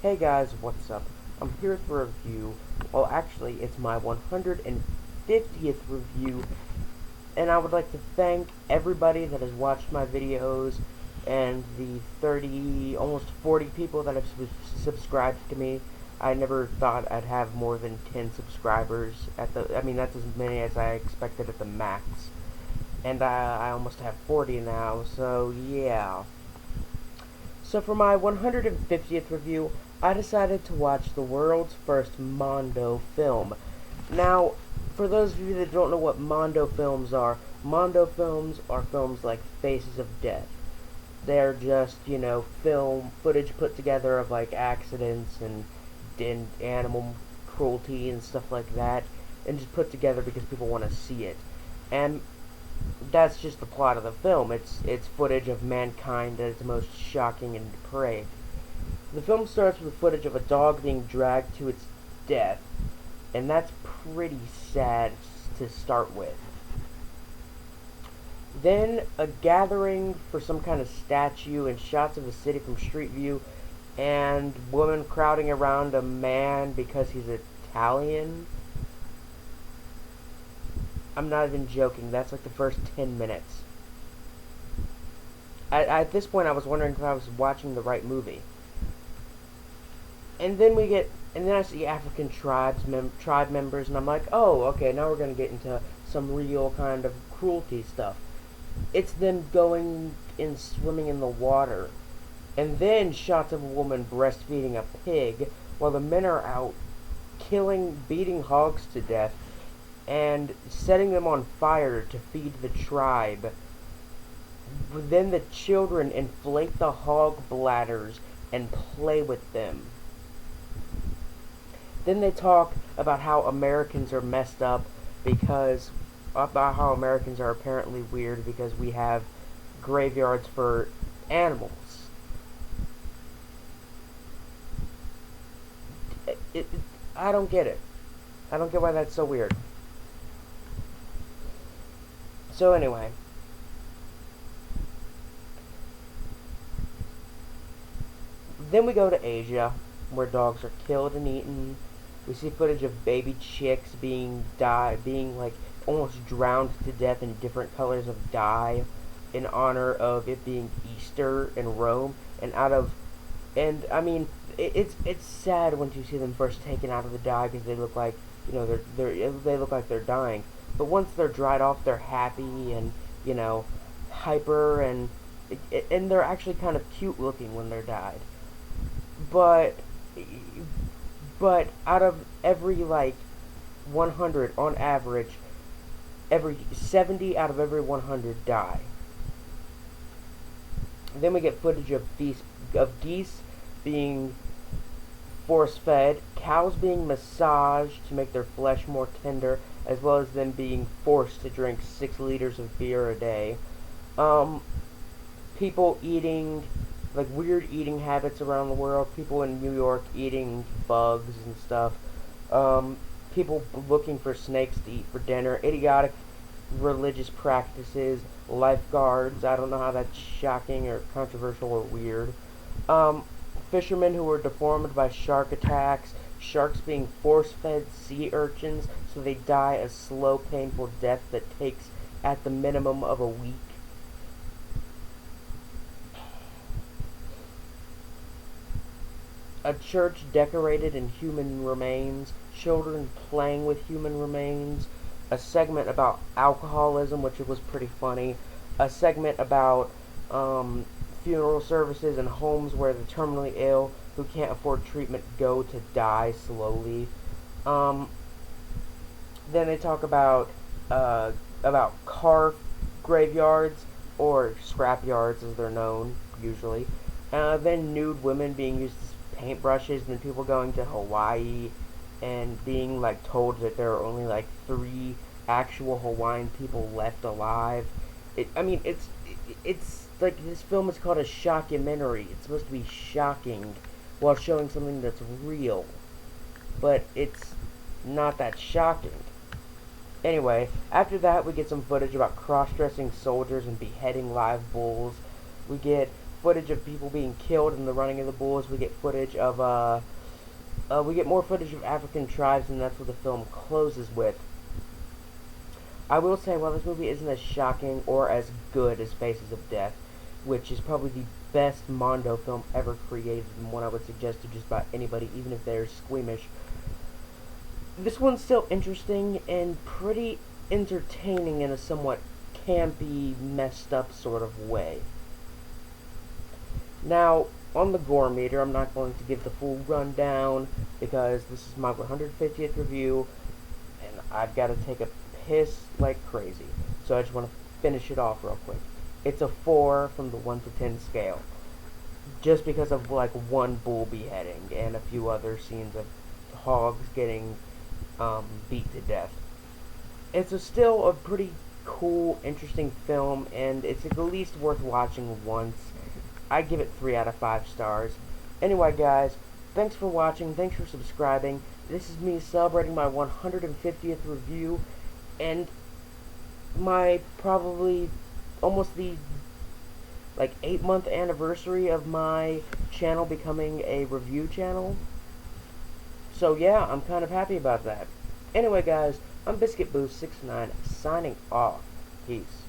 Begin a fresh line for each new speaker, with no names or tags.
Hey guys, what's up? I'm here for a review. Well, actually, it's my 150th review, and I would like to thank everybody that has watched my videos and the 30, almost 40 people that have subscribed to me. I never thought I'd have more than 10 subscribers I mean, that's as many as I expected at the max. And I almost have 40 now, so yeah. So for my 150th review, I decided to watch the world's first Mondo film. Now, for those of you that don't know what Mondo films are films like Faces of Death. They're just, film footage put together of like accidents and animal cruelty and stuff like that, and just put together because people want to see it. And that's just the plot of the film. It's footage of mankind at its most shocking and depraved. The film starts with footage of a dog being dragged to its death, and that's pretty sad to start with. Then a gathering for some kind of statue and shots of the city from street view, and women crowding around a man because he's Italian. I'm not even joking. That's like the first 10 minutes. At this point, I was wondering if I was watching the right movie. And then I see African tribe members, and I'm like, oh, okay, now we're gonna get into some real kind of cruelty stuff. It's them going and swimming in the water, and then shots of a woman breastfeeding a pig, while the men are out beating hogs to death, and setting them on fire to feed the tribe. Then the children inflate the hog bladders and play with them. Then they talk about how Americans are messed up about how Americans are apparently weird because we have graveyards for animals. I don't get it. I don't get why that's so weird. So anyway, then we go to Asia, where dogs are killed and eaten. We see footage of baby chicks being like almost drowned to death in different colors of dye, in honor of it being Easter in Rome. And I mean, it's sad once you see them first taken out of the dye because they look like they look like they're dying. But once they're dried off, they're happy and hyper and they're actually kind of cute looking when they're dyed. But out of every 100 on average, every 70 out of every 100 die. Then we get footage of geese being force-fed, cows being massaged to make their flesh more tender, as well as them being forced to drink 6 liters of beer a day. People eating weird eating habits around the world. People in New York eating bugs and stuff. People looking for snakes to eat for dinner. Idiotic religious practices. Lifeguards. I don't know how that's shocking or controversial or weird. Fishermen who were deformed by shark attacks. Sharks being force-fed sea urchins so they die a slow, painful death that takes at the minimum of a week. A church decorated in human remains, children playing with human remains, a segment about alcoholism, which was pretty funny, a segment about funeral services and homes where the terminally ill who can't afford treatment go to die slowly. Then they talk about car graveyards, or scrap yards as they're known usually. Then nude women being used as paintbrushes, and then people going to Hawaii and being told that there are only 3 actual Hawaiian people left alive. It's like this film is called a shockumentary. It's supposed to be shocking while showing something that's real, but it's not that shocking. Anyway, after that we get some footage about cross-dressing soldiers and beheading live bulls. We get footage of people being killed in the running of the bulls. We get footage of we get more footage of African tribes, and that's what the film closes with. I will say, while this movie isn't as shocking or as good as Faces of Death, which is probably the best Mondo film ever created, and one I would suggest to just about anybody, even if they're squeamish, this one's still interesting and pretty entertaining in a somewhat campy, messed up sort of way. Now, on the gore meter, I'm not going to give the full rundown because this is my 150th review, and I've got to take a piss like crazy. So I just want to finish it off real quick. It's a 4 from the 1 to 10 scale, just because of like one bull beheading and a few other scenes of hogs getting beat to death. It's still a pretty cool, interesting film, and it's at least worth watching once. I give it 3 out of 5 stars. Anyway, guys, thanks for watching. Thanks for subscribing. This is me celebrating my 150th review, and my probably almost the 8-month anniversary of my channel becoming a review channel. So yeah, I'm kind of happy about that. Anyway, guys, I'm Biscuit Boost 69 signing off. Peace.